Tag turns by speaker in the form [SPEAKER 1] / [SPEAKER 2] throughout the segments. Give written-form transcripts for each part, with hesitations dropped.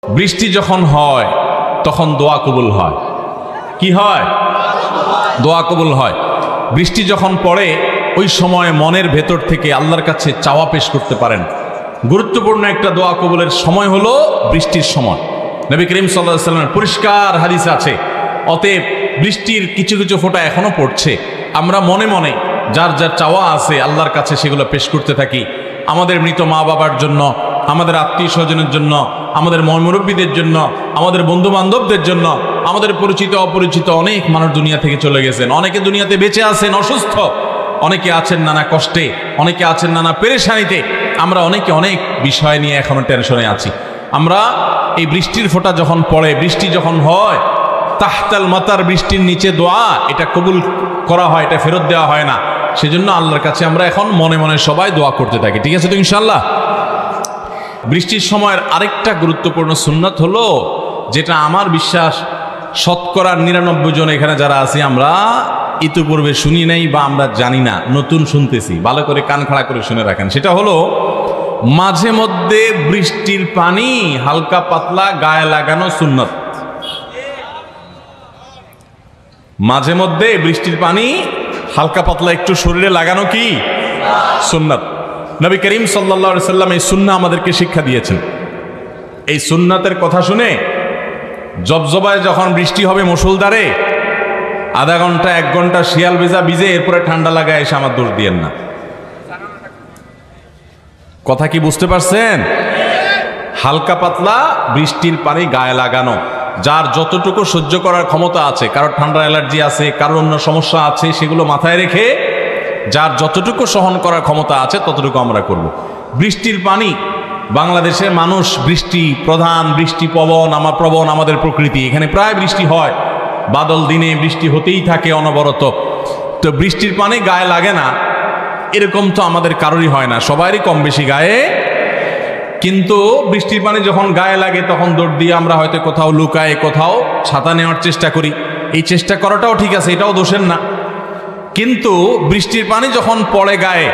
[SPEAKER 1] বৃষ্টি যখন হয় তখন দোয়া কবুল হয়। কি হয়? দোয়া কবুল হয়। বৃষ্টি যখন পড়ে ওই সময় মনের ভেতর থেকে আল্লাহর কাছে চাওয়া পেশ করতে পারেন। গুরুত্বপূর্ণ একটা দোয়া কবুলের সময় হলো বৃষ্টির সময়। নবী করিম সাল্লাল্লাহু আলাইহি ওয়াসাল্লামের পরিষ্কার হাদিস আছে। অতএব বৃষ্টির কিছু কিছু ফোঁটা এখনো পড়ছে, আমরা মনে মনে যার যার চাওয়া আছে আল্লাহর কাছে সেগুলো পেশ করতে থাকি। আমাদের মৃত মা বাবার জন্য, আমাদের আত্মীয় স্বজনের জন্য, আমাদের মুরব্বীদের জন্য, আমাদের বন্ধু বান্ধবদের জন্য, আমাদের পরিচিত অপরিচিত অনেক মানুষ দুনিয়া থেকে চলে গেছেন। অনেকে দুনিয়াতে বেঁচে আছেন অসুস্থ, অনেকে আছেন নানা কষ্টে, অনেকে আছেন নানা পেরেশানিতে। আমরা অনেকে অনেক বিষয় নিয়ে এখনো টেনশনে আছি। আমরা এই বৃষ্টির ফোঁটা যখন পড়ে, বৃষ্টি যখন হয়, তাহতাল মাতার, বৃষ্টির নিচে দোয়া, এটা কবুল করা হয়, এটা ফেরত দেওয়া হয় না। সেজন্য আল্লাহর কাছে আমরা এখন মনে মনে সবাই দোয়া করতে থাকি। ঠিক আছে তো ইনশাআল্লাহ? বৃষ্টির সময়ের আরেকটা গুরুত্বপূর্ণ সুন্নাত হলো, যেটা আমার বিশ্বাস 99% জন এখানে যারা আছি আমরা ইতিপূর্বে শুনি নাই বা আমরা জানি না, নতুন শুনতেছি। ভালো করে কান খাড়া করে শুনে রাখেন। সেটা হলো মাঝে মধ্যে বৃষ্টির পানি হালকা পাতলা গায়ে লাগানো সুন্নাত। মাঝে মধ্যে বৃষ্টির পানি হালকা পাতলা একটু শরীরে লাগানো কি সুন্নাত। নবী করিম সাল্লাল্লাহু আলাইহি সাল্লাম এই সুন্নাহ আমাদেরকে শিক্ষা দিয়েছেন। এই সুন্নাতের কথা শুনে জবজবায় যখন বৃষ্টি হবে মুষলধারে, আধা ঘন্টা 1 ঘন্টা শিয়াল ভেজা ভিজে এরপরে ঠান্ডা লাগায় এসে আমার দোষ দিয়েন না। কথা কি বুঝতে পারছেন? হালকা পাতলা বৃষ্টির পানি গায়ে লাগানো, যার যতটুকু সহ্য করার ক্ষমতা আছে, কারোর ঠান্ডা অ্যালার্জি আছে, কারোর অন্য সমস্যা আছে, সেগুলো মাথায় রেখে যার যতটুকু সহন করার ক্ষমতা আছে ততটুকু আমরা করব। বৃষ্টির পানি, বাংলাদেশের মানুষ বৃষ্টি প্রধান, বৃষ্টি প্রবণ আমাদের প্রকৃতি। এখানে প্রায় বৃষ্টি হয়, বাদল দিনে বৃষ্টি হতেই থাকে অনবরত। তো বৃষ্টির পানি গায়ে লাগে না এরকম তো আমাদের কারোরই হয় না, সবারই কম বেশি গায়ে। কিন্তু বৃষ্টির পানি যখন গায়ে লাগে তখন দৌড় দিয়ে আমরা হয়তো কোথাও লুকায়, কোথাও ছাতা নেওয়ার চেষ্টা করি। এই চেষ্টা করাটাও ঠিক আছে, এটাও দোষের না। কিন্তু বৃষ্টির পানি যখন পড়ে গায়ে,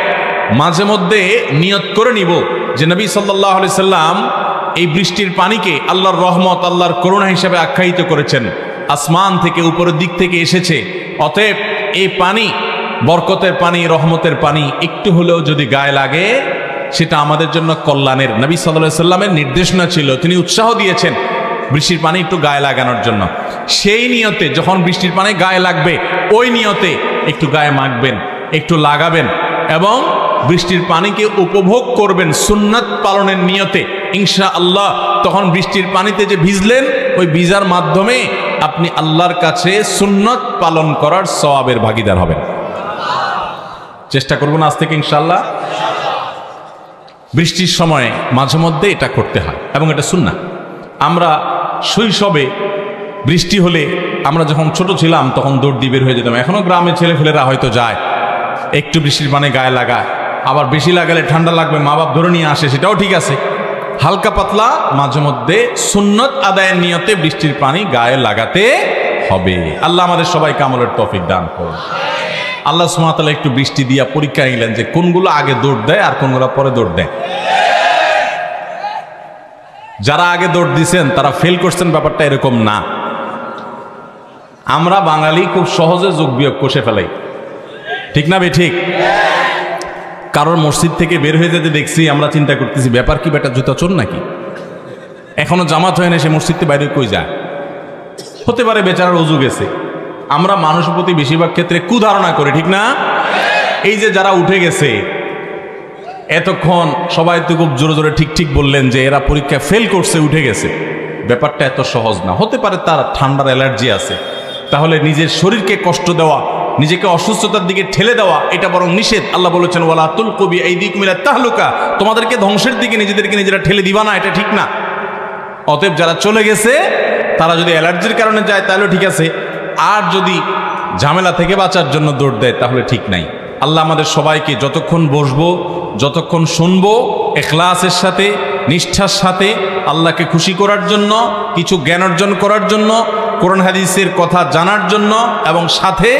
[SPEAKER 1] মাঝে মধ্যে নিয়ত করে নিব যে নবী সাল্লাল্লাহু আলাইহি সাল্লাম এই বৃষ্টির পানিকে আল্লাহর রহমত, আল্লাহর করুণা হিসেবে আখ্যায়িত করেছেন। আসমান থেকে, উপরের দিক থেকে এসেছে। অতএব এই পানি বরকতের পানি, রহমতের পানি একটু হলেও যদি গায়ে লাগে সেটা আমাদের জন্য কল্যাণের। নবী সাল্লাল্লাহু আলাইহি সাল্লামের নির্দেশনা ছিল, তিনি উৎসাহ দিয়েছেন বৃষ্টির পানি একটু গায়ে লাগানোর জন্য। সেই নিয়তে যখন বৃষ্টির পানি গায়ে লাগবে, ওই নিয়তে একটু গায়ে মাখবেন, একটু লাগাবেন এবং বৃষ্টির পানিকে উপভোগ করবেন সুন্নাত পালনের নিয়তে। ইনশাআল্লাহ তখন বৃষ্টির পানিতে যে ভিজলেন, ওই ভিজার মাধ্যমে আপনি আল্লাহর কাছে সুন্নাত পালন করার সওয়াবের ভাগীদার হবেন। চেষ্টা করব না আজ থেকে ইনশাআল্লাহ। বৃষ্টির সময় মাঝে মধ্যে এটা করতে হয় এবং এটা সুন্নাহ। আমরা শৈশবে বৃষ্টি হলে, আমরা যখন ছোট ছিলাম তখন দৌড় দিয়ে বের হয়ে যেতাম। এখনো গ্রামে ছেলেফেলেরা হয়তো যায়, একটু বৃষ্টির পানি গায়ে লাগায়, আবার বেশি লাগালে ঠান্ডা লাগবে, মা বাপ ধরে নিয়ে আসে, সেটাও ঠিক আছে। হালকা পাতলা মাঝে মধ্যে সুন্নত আদায়ের নিয়তে বৃষ্টির পানি গায়ে লাগাতে হবে। আল্লাহ আমাদের সবাইকে আমলের তৌফিক দান করুন। আল্লাহ সুবহানাহু ওয়া তাআলা একটু বৃষ্টি দিয়া পরীক্ষা নিলেন যে কোনগুলো আগে দৌড় দেয় আর কোনগুলো পরে দৌড় দেয়। যারা আগে দৌড় দিয়েছেন তারা ফেল করছেন, ব্যাপারটা এরকম না। আমরা বাঙালি খুব সহজে যোগ বিয়োগ কষে ফেলাই, ঠিক না? ঠিক। কারোর মসজিদ থেকে বের হয়ে যেতে দেখছি, আমরা চিন্তা করতেছি ব্যাপার কি, বেটা জুতা চোর নাকি? এখনো জামাত হয় না, সে মসজিদ থেকে বাইরে কই যায়? হতে পারে বেচারার অজু গেছে। আমরা মানুষের প্রতি বেশিরভাগ ক্ষেত্রে কুধারণা করি, ঠিক না? এই যে যারা উঠে গেছে, এতক্ষণ সবাই তো খুব জোরে জোরে ঠিক ঠিক বললেন যে এরা পরীক্ষায় ফেল করছে, উঠে গেছে। ব্যাপারটা এত সহজ না। হতে পারে তার ঠান্ডার অ্যালার্জি আছে, তাহলে নিজের শরীরকে কষ্ট দেওয়া, নিজেকে অসুস্থতার দিকে ঠেলে দেওয়া, এটা বরং নিষেধ। আল্লাহ বলেছেন ওয়ালা তুলকু বিআইদিকুম ইলা তাহলুকা, তোমাদেরকে ধ্বংসের দিকে নিজেদেরকে নিজেরা ঠেলে দিবা না, এটা ঠিক না। অতএব যারা চলে গেছে তারা যদি অ্যালার্জির কারণে যায় তাহলে ঠিক আছে, আর যদি ঝামেলা থেকে বাঁচার জন্য দৌড় দেয় তাহলে ঠিক নাই। আল্লাহ আমাদের সবাইকে যতক্ষণ বসবো, যতক্ষণ শুনবো, ইখলাসের সাথে, নিষ্ঠার সাথে, আল্লাহকে খুশি করার জন্য, কিছু জ্ঞান অর্জন করার জন্য, কোরআন হাদিসের কথা জানার জন্য এবং সাথে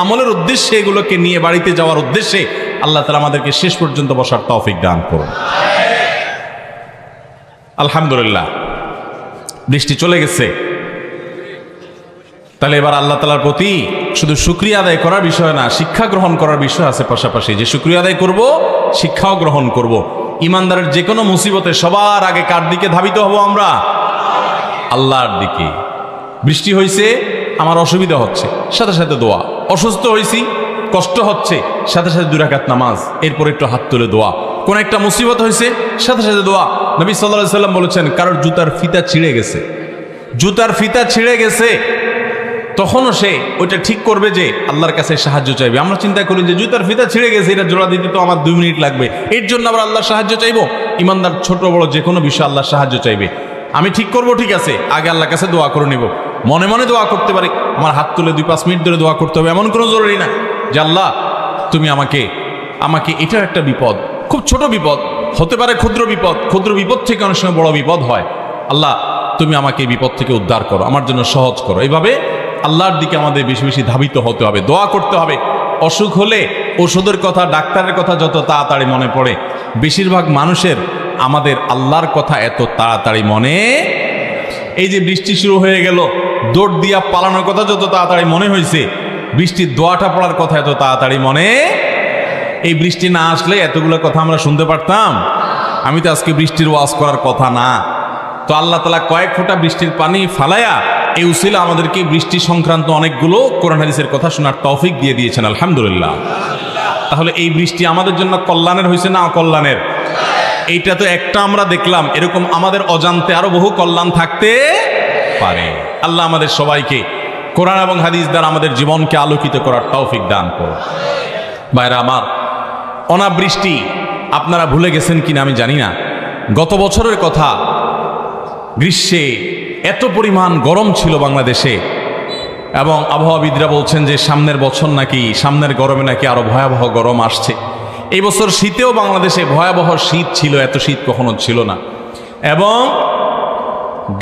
[SPEAKER 1] আমলের উদ্দেশ্যে, এগুলোকে নিয়ে বাড়িতে যাওয়ার উদ্দেশ্যে আল্লাহ তাআলা আমাদেরকে শেষ পর্যন্ত বসার তৌফিক দান করুন। আলহামদুলিল্লাহ। বৃষ্টি চলে গেছে। তাহলে এবার আল্লাহ তাআলার প্রতি শুধু শুকরিয়া আদায় করার বিষয় না, শিক্ষা গ্রহণ করার বিষয় আছে পাশাপাশি, যে শুকরিয়া আদায় করব, শিক্ষাও গ্রহণ করব। ইমানদারের যে কোনো মুসিবতে সবার আগে কার দিকে ধাবিত হব আমরা? আল্লাহর দিকে। বৃষ্টি হয়েছে, আমার অসুবিধা হচ্ছে, সাথে সাথে দোয়া। অসুস্থ হয়েছি, কষ্ট হচ্ছে, সাথে সাথে 2 রাকাত নামাজ, এরপর একটু হাত তুলে দোয়া। কোন একটা মুসিবত হয়েছে, সাথে সাথে দোয়া। নবী সাল্লাল্লাহু আলাইহি সাল্লাম বলেছেন, কারোর জুতার ফিতা ছিঁড়ে গেছে, জুতার ফিতা ছিঁড়ে গেছে, তখনও সে ওইটা ঠিক করবে যে আল্লাহর কাছে সাহায্য চাইবে। আমরা চিন্তা করি যে জুতার ফিতা ছিঁড়ে গেছে, এটা জোড়া দিতে তো আমার 2 মিনিট লাগবে, এর জন্য আবার আল্লাহর সাহায্য চাইবো? ইমানদার ছোট বড় যে কোনো বিষয় আল্লাহর সাহায্য চাইবে। আমি ঠিক করব, ঠিক আছে, আগে আল্লাহর কাছে দোয়া করে নিব। মনে মনে দোয়া করতে পারি, আমার হাত তুলে 2-5 মিনিট ধরে দোয়া করতে হবে এমন কোনো জরুরি না যে আল্লাহ তুমি আমাকে এটার একটা বিপদ, খুব ছোট বিপদ হতে পারে, ক্ষুদ্র বিপদ থেকে অনেক সময় বড় বিপদ হয়, আল্লাহ তুমি আমাকে এই বিপদ থেকে উদ্ধার করো, আমার জন্য সহজ করো। এইভাবে আল্লাহর দিকে আমাদের বেশি বেশি ধাবিত হতে হবে, দোয়া করতে হবে। অসুখ হলে ওষুধের কথা, ডাক্তারের কথা যত তাড়াতাড়ি মনে পড়ে, বেশিরভাগ মানুষের আমাদের আল্লাহর কথা এত তাড়াতাড়ি মনে। এই যে বৃষ্টি শুরু হয়ে গেল, দৌড় দিয়া পালানোর কথা যত তাড়াতাড়ি মনে হয়েছে, বৃষ্টির দোয়াটা পড়ার কথা এত তাড়াতাড়ি মনে। এই বৃষ্টি না আসলে এতগুলো কথা আমরা শুনতে পারতাম? আমি তো আজকে বৃষ্টির ওয়াজ করার কথা না, তো আল্লাহ তাআলা কয়েক ফোঁটা বৃষ্টির পানি ফালায়া এই উসিলা আমাদেরকে বৃষ্টি সংক্রান্ত অনেকগুলো কোরআন হাদিসের কথা শোনার তৌফিক দিয়ে দিয়েছেন, আলহামদুলিল্লাহ। তাহলে এই বৃষ্টি আমাদের জন্য কল্যাণের হয়েছে না অকল্যাণের? এইটা তো একটা আমরা দেখলাম, এরকম আমাদের অজান্তে আরো বহু কল্যাণ থাকতে পারে। আল্লাহ আমাদের সবাইকে কোরআন এবং হাদিস দ্বারা আমাদের জীবনকে আলোকিত করার তৌফিক দান করুন। ভাইরা আমার, অনাবৃষ্টি আপনারা ভুলে গেছেন কিনা আমি জানি না, গত বছরের কথা, গ্রীষ্মে এত পরিমাণ গরম ছিল বাংলাদেশে, এবং আবহাওয়াবিদরা বলছেন যে সামনের গরমে নাকি আরো ভয়াবহ গরম আসছে। এই বছর শীতেও বাংলাদেশে ভয়াবহ শীত ছিল, এত শীত কখনো ছিল না। এবং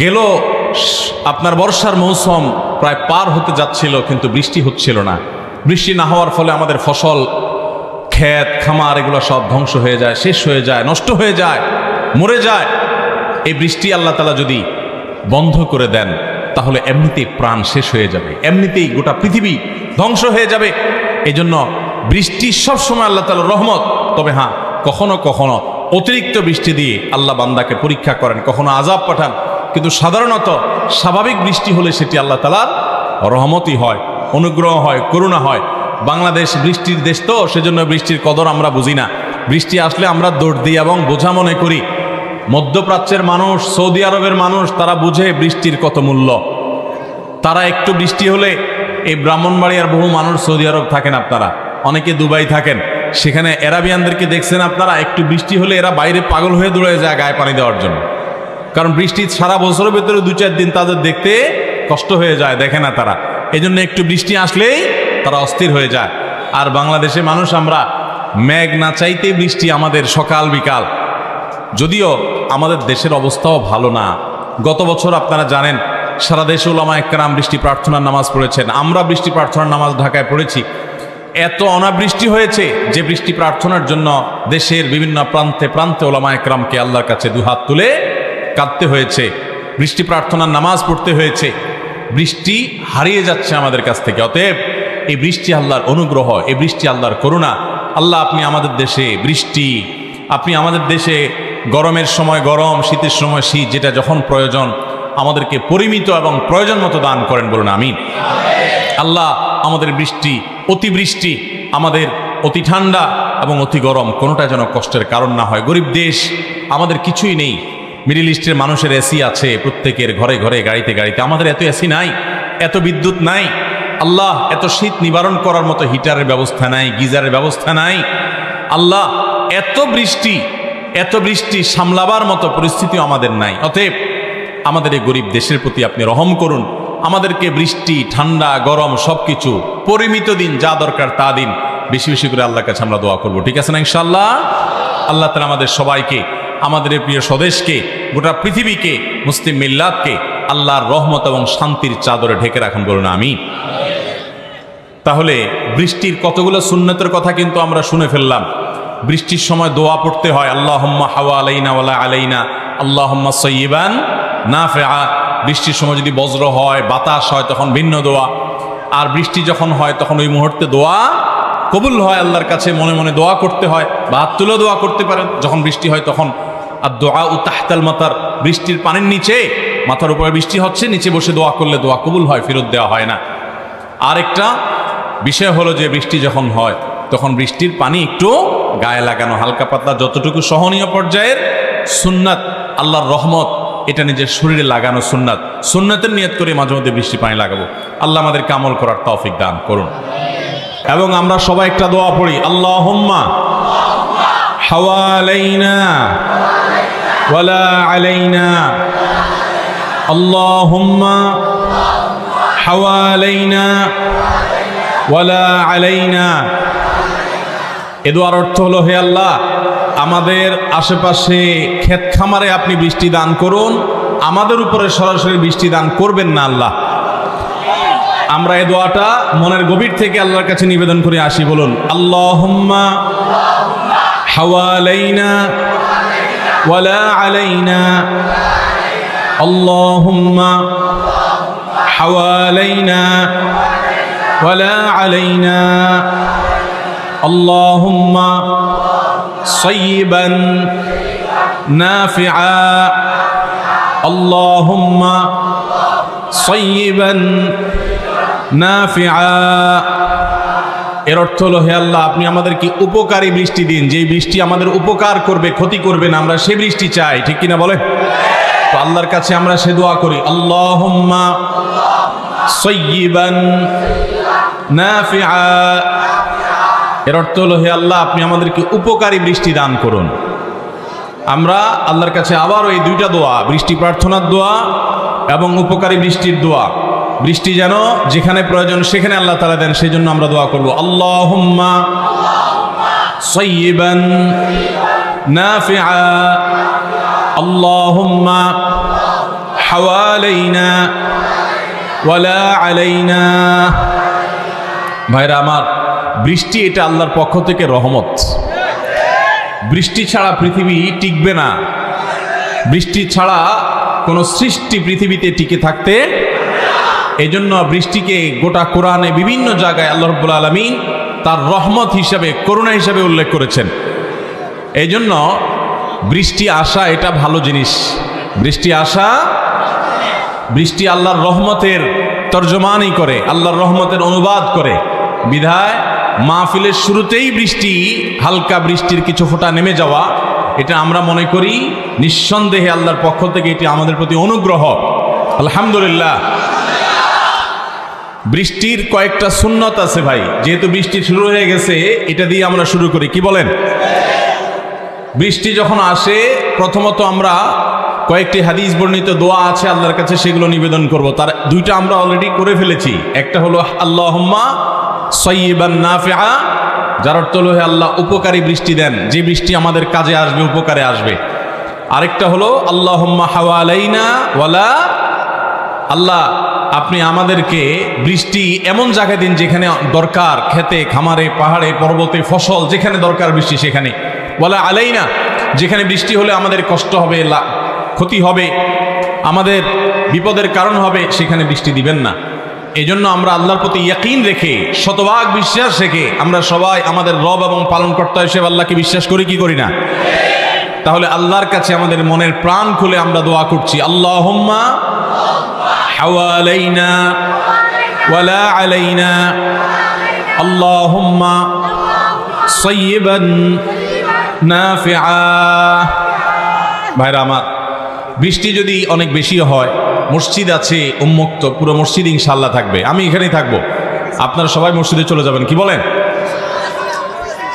[SPEAKER 1] গেল আপনার বর্ষার মৌসুম প্রায় পার হতে যাচ্ছিল, কিন্তু বৃষ্টি হচ্ছিল না। বৃষ্টি না হওয়ার ফলে আমাদের ফসল, ক্ষেত খামার এগুলো সব ধ্বংস হয়ে যায়, শেষ হয়ে যায়, নষ্ট হয়ে যায়, মরে যায়। এই বৃষ্টি আল্লাহ তাআলা যদি বন্ধ করে দেন, তাহলে এমনিতেই প্রাণ শেষ হয়ে যাবে, এমনিতেই গোটা পৃথিবী ধ্বংস হয়ে যাবে। এই জন্য বৃষ্টি সবসময় আল্লাহ তাআলার রহমত। তবে হ্যাঁ, কখনো কখনো অতিরিক্ত বৃষ্টি দিয়ে আল্লাহ বান্দাকে পরীক্ষা করেন, কখনো আযাব পাঠান, কিন্তু সাধারণত স্বাভাবিক বৃষ্টি হলে সেটি আল্লাহ তাআলার রহমতই হয়, অনুগ্রহ হয়, করুণা হয়। বাংলাদেশ বৃষ্টির দেশ তো, সেজন্য বৃষ্টির কদর আমরা বুঝি না। বৃষ্টি আসলে আমরা দৌড় দিই এবং বোঝা মনে করি। মধ্যপ্রাচ্যের মানুষ, সৌদি আরবের মানুষ, তারা বুঝে বৃষ্টির কত মূল্য। তারা একটু বৃষ্টি হলে, এই ব্রাহ্মণবাড়িয়ার বহু মানুষ সৌদি আরব থাকেন, আপনারা অনেকে দুবাই থাকেন, সেখানে এরাবিয়ানদেরকে দেখছেন আপনারা, একটু বৃষ্টি হলে এরা বাইরে পাগল হয়ে দৌড়ে যায় গায়ে পানি দেওয়ার জন্য। কারণ বৃষ্টি সারা বছরের ভেতরে 2-4 দিন তাদের দেখতে কষ্ট হয়ে যায়, দেখে না তারা। এই জন্য একটু বৃষ্টি আসলেই তারা অস্থির হয়ে যায়। আর বাংলাদেশে মানুষ আমরা, মেঘ না চাইতে বৃষ্টি আমাদের সকাল বিকাল। যদিও আমাদের দেশের অবস্থাও ভালো না। গত বছর আপনারা জানেন, সারা দেশে উলামায়ে কেরাম বৃষ্টি প্রার্থনার নামাজ পড়েছেন, আমরা বৃষ্টি প্রার্থনার নামাজ ঢাকায় পড়েছি। এত অনাবৃষ্টি হয়েছে যে বৃষ্টি প্রার্থনার জন্য দেশের বিভিন্ন প্রান্তে প্রান্তে উলামায়ে কেরামকে আল্লাহর কাছে 2 হাত তুলে কাঁদতে হয়েছে, বৃষ্টি প্রার্থনার নামাজ পড়তে হয়েছে। বৃষ্টি হারিয়ে যাচ্ছে আমাদের কাছ থেকে। অতএব এই বৃষ্টি আল্লাহর অনুগ্রহ, এই বৃষ্টি আল্লাহর করুণা। আল্লাহ, আপনি আমাদের দেশে বৃষ্টি, আপনি আমাদের দেশে গরমের সময় গরম, শীতের সময় শীত, যেটা যখন প্রয়োজন আমাদেরকে পরিমিত এবং প্রয়োজন মতো দান করেন, বলুন আমিন। আল্লাহ, আমাদের বৃষ্টি, অতিবৃষ্টি, আমাদের অতি ঠান্ডা এবং অতি গরম, কোনোটা যেন কষ্টের কারণ না হয়। গরিব দেশ, আমাদের কিছুই নেই। মিডল ইস্টের মানুষের এসি আছে প্রত্যেকের ঘরে ঘরে, গাড়িতে গাড়িতে। আমাদের এত এসি নাই, এত বিদ্যুৎ নাই। আল্লাহ, এত শীত নিবারণ করার মতো হিটারের ব্যবস্থা নাই, গিজারের ব্যবস্থা নাই। আল্লাহ, এত বৃষ্টি সামলাবার মতো পরিস্থিতিও আমাদের নাই। অতএব আমাদের এই গরিব দেশের প্রতি আপনি রহম করুন। আমাদেরকে বৃষ্টি, ঠান্ডা, গরম সবকিছু পরিমিত দিন, যা দরকার তা দিন। বেশি বেশি করে আল্লাহর কাছে আমরা দোয়া করবো, ঠিক আছে না ইনশাআল্লাহ? আল্লাহ তাআলা আমাদের সবাইকে, আমাদের প্রিয় স্বদেশকে, গোটা পৃথিবীকে, মুসলিম মিল্লাতকে আল্লাহর রহমত এবং শান্তির চাদরে ঢেকে রাখুন, বলুন আমিন। তাহলে বৃষ্টির কতগুলো সুন্নতের কথা কিন্তু আমরা শুনে ফেললাম। বৃষ্টির সময় দোয়া পড়তে হয়, আল্লাহুম্মা হাওয়া আলাইনা ওয়ালা আলাইনা, আল্লাহুম্মা সাইয়্যিবান নাফিআ, বৃষ্টির সময় যদি বজ্র হয়, বাতাস হয়, তখন ভিন্ন দোয়া। আর বৃষ্টি যখন হয় তখন ওই মুহূর্তে দোয়া কবুল হয়, আল্লাহর কাছে মনে মনে দোয়া করতে হয় বা হাত তুলে দোয়া করতে পারেন। যখন বৃষ্টি হয় তখন আর দোয়া উ তাহতাল মাতার, বৃষ্টির পানির নিচে, মাথার উপরে বৃষ্টি হচ্ছে, নিচে বসে দোয়া করলে দোয়া কবুল হয়, ফেরত দেওয়া হয় না। আরেকটা বিষয় হলো যে বৃষ্টি যখন হয় তখন বৃষ্টির পানি একটু গায়ে লাগানো, হালকা পাতলা, যতটুকু সহনীয় পর্যায়ের সুন্নাত, আল্লাহর রহমত, এটা নিজের শরীরে লাগানো সুন্নাত। সুন্নাতের নিয়ত করে মাঝে মধ্যে বৃষ্টি পানি লাগাবো। আল্লাহ আমাদেরকে আমল করার তৌফিক দান করুন। এবং আমরা সবাই একটা দোয়া পড়ি, আল্লাহুম্মা হাওয়ালাইনা ওয়ালা আলাইনা, আল্লাহুম্মা হাওয়ালাইনা ওয়ালা আলাইনা। এ দোয়ার অর্থ হলো, হে আল্লাহ, আমাদের আশেপাশে ক্ষেত খামারে আপনি বৃষ্টি দান করুন, আমাদের উপরে সরাসরি বৃষ্টি দান করবেন না আল্লাহ। আমরা এই দোয়াটা মনের গভীর থেকে আল্লাহর কাছে নিবেদন করে আসি। বলুন, আল্লাহুম্মা হাওয়ালাইনা ওয়ালা আলাইনা, আল্লাহুম্মা হাওয়ালাইনা ওয়ালা আলাইনা, আল্লাহুম্মা সাইয়্যিবান নাফিআ, আল্লাহুম্মা সাইয়্যিবান নাফিআ। এর অর্থ হলো, হে আল্লাহ, আপনি আমাদেরকে উপকারী বৃষ্টি দিন, যে বৃষ্টি আমাদের উপকার করবে, ক্ষতি করবে না, আমরা সে বৃষ্টি চাই। ঠিক কিনা বলে? তো আল্লাহর কাছে আমরা সে দোয়া করি, আল্লাহুম্মা সাইয়্যিবান নাফিআ। এর অর্থ হলো, হে আল্লাহ, আপনি আমাদেরকে উপকারী বৃষ্টি দান করুন। আমরা আল্লাহর কাছে আবার ওই দুইটা দোয়া, বৃষ্টি প্রার্থনার দোয়া এবং উপকারী বৃষ্টির দোয়া, বৃষ্টি যেন যেখানে প্রয়োজন সেখানে আল্লাহ তাআলা দেন, সেই জন্য আমরা দোয়া করব, আল্লাহুম্মা সাইয়্যিবান নাফিআ, আল্লাহুম্মা হাওয়ালাইনা ওয়ালা আলাইনা। ভাইরা আমার, বৃষ্টি এটা আল্লাহর পক্ষ থেকে রহমত। বৃষ্টি ছাড়া পৃথিবী টিকবে না, বৃষ্টি ছাড়া কোনো সৃষ্টি পৃথিবীতে টিকে থাকতে। এই জন্য বৃষ্টিকে গোটা কোরআনে বিভিন্ন জায়গায় আল্লাহ রাব্বুল আলামিন তার রহমত হিসাবে, করুণা হিসাবে উল্লেখ করেছেন। এই জন্য বৃষ্টি আসা এটা ভালো জিনিস। বৃষ্টি আসা, বৃষ্টি আল্লাহর রহমতের তর্জমানি করে, আল্লাহর রহমতের অনুবাদ করে। বিধায় মাহফিলের শুরুতেই বৃষ্টি, হালকা বৃষ্টির কিছু ফোঁটা নেমে যাওয়া, এটা আমরা মনে করি নিঃসন্দেহে আল্লাহর পক্ষ থেকে এটি আমাদের প্রতি অনুগ্রহ। আলহামদুলিল্লাহ। বৃষ্টির কয়েকটা সুন্নত আছে ভাই, যেহেতু বৃষ্টি শুরু হয়ে গেছে, এটা দিয়ে আমরা শুরু করি, কি বলেন? বৃষ্টি যখন আসে প্রথমত আমরা কয়েকটি হাদিস বর্ণিত দোয়া আছে আল্লাহর কাছে, সেগুলো নিবেদন করব। তার দুইটা আমরা অলরেডি করে ফেলেছি। একটা হলো আল্লাহুম্মা সাইয়্যিবান নাফিআ, যার অর্থ হলো, হে আল্লাহ, উপকারী বৃষ্টি দেন, যে বৃষ্টি আমাদের কাজে আসবে, উপকারে আসবে। আরেকটা হলো আল্লাহুম্মা হাওয়ালাইনা ওয়ালা, আল্লাহ, আপনি আমাদেরকে বৃষ্টি এমন জায়গায় দিন যেখানে দরকার, খেতে খামারে পাহাড়ে পর্বতে ফসল যেখানে দরকার বৃষ্টি সেখানে। ওয়ালা আলাইনা, যেখানে বৃষ্টি হলে আমাদের কষ্ট হবে, ক্ষতি হবে, আমাদের বিপদের কারণ হবে, সেখানে বৃষ্টি দিবেন না। এই জন্য আমরা আল্লাহর প্রতি ইয়াকিন রেখে, শতভাগ বিশ্বাস রেখে, আমরা সবাই আমাদের রব এবং পালনকর্তা হিসেবে আল্লাহকে বিশ্বাস করি কি করি না? তাহলে আল্লাহর কাছে আমাদের মনের প্রাণ খুলে আমরা দোয়া করছি, আল্লাহুম্মা হাওয়ালাইনা ওয়ালা আলাইনা, আল্লাহুম্মা সাইয়্যিবান নাফিআ। ভাইরা আমার, বৃষ্টি যদি অনেক বেশি হয়, মসজিদ আছে উন্মুক্ত, পুরো মসজিদ ইনশাআল্লাহ থাকবে, আমি এখানেই থাকবো, আপনারা সবাই মসজিদে চলে যাবেন, কি বলেন?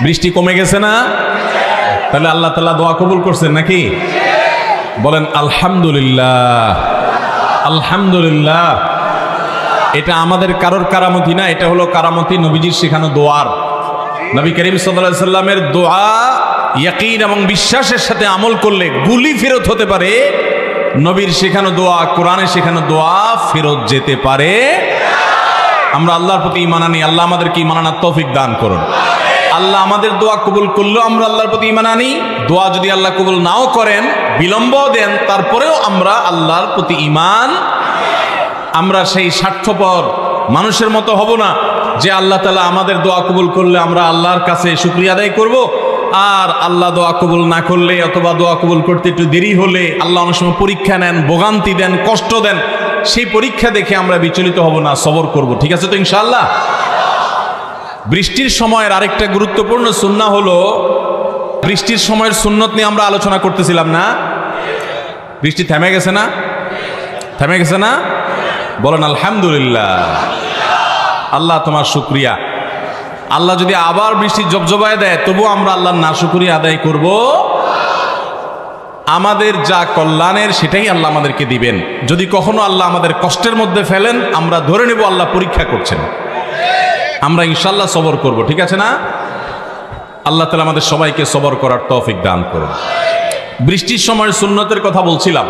[SPEAKER 1] বৃষ্টি কমে গেছে না? তাহলে আল্লাহ তাআলা দোয়া কবুল করছেন নাকি? বলেন আলহামদুলিল্লাহ। আলহামদুলিল্লাহ। এটা আমাদের কারোর কারামতি না, এটা হলো কারামতি নবীজির শেখানো দোয়ার। নবী করিম সাল্লাল্লাহু আলাইহি সাল্লামের দোয়া ইয়াকিন এবং বিশ্বাসের সাথে আমল করলে গুলি ফেরত হতে পারে, নবীর শেখানো দোয়া, কোরআনে শেখানো দোয়া ফেরত যেতে পারে। আমরা আল্লাহর প্রতি ঈমান আনি, আল্লাহ আমাদেরকে ঈমান আনার তৌফিক দান করুন। আল্লাহ আমাদের দোয়া কবুল করলেও আমরা আল্লাহর প্রতি ঈমান আনি, দোয়া যদি আল্লাহ কবুল নাও করেন, বিলম্ব দেন, তারপরেও আমরা আল্লাহর প্রতি ঈমান। আমরা সেই স্বার্থপর মানুষের মতো হব না যে আল্লাহ তাআলা আমাদের দোয়া কবুল করলে আমরা আল্লাহর কাছে শুকরিয়া আদায় করব, আর আল্লাহ দোয়া কবুল না করলে অথবা দোয়া কবুল করতে একটু দেরি হলে আল্লাহ অনেক সময় পরীক্ষা নেন, ভোগান্তি দেন, কষ্ট দেন, সেই পরীক্ষা দেখে আমরা বিচলিত হব না, সবর করব। ঠিক আছে তো ইনশাআল্লাহ? বৃষ্টির সময়ের আরেকটা গুরুত্বপূর্ণ সুন্নাহ হলো, বৃষ্টির সময়ের সুন্নত নিয়ে আমরা আলোচনা করতেছিলাম না? বৃষ্টি থেমে গেছে না? থেমে গেছে না? বলেন আলহামদুলিল্লাহ। আল্লাহ তোমার শুকরিয়া। আল্লাহ যদি আবার বৃষ্টি জবজবায় দেয় তবু আমরা আল্লাহর নাশুকরিয়া আদায় করব। আমাদের যা কল্যাণের সেটাই আল্লাহ আমাদেরকে দিবেন। যদি কখনো আল্লাহ আমাদের কষ্টের মধ্যে ফেলেন, আমরা ধরে নেব আল্লাহ পরীক্ষা করছেন, আমরা ইনশাল্লাহ সবর করব। ঠিক আছে না? আল্লাহ তাআলা আমাদের সবাইকে সবর করার তৌফিক দান করুন। বৃষ্টির সময় সুন্নতের কথা বলছিলাম।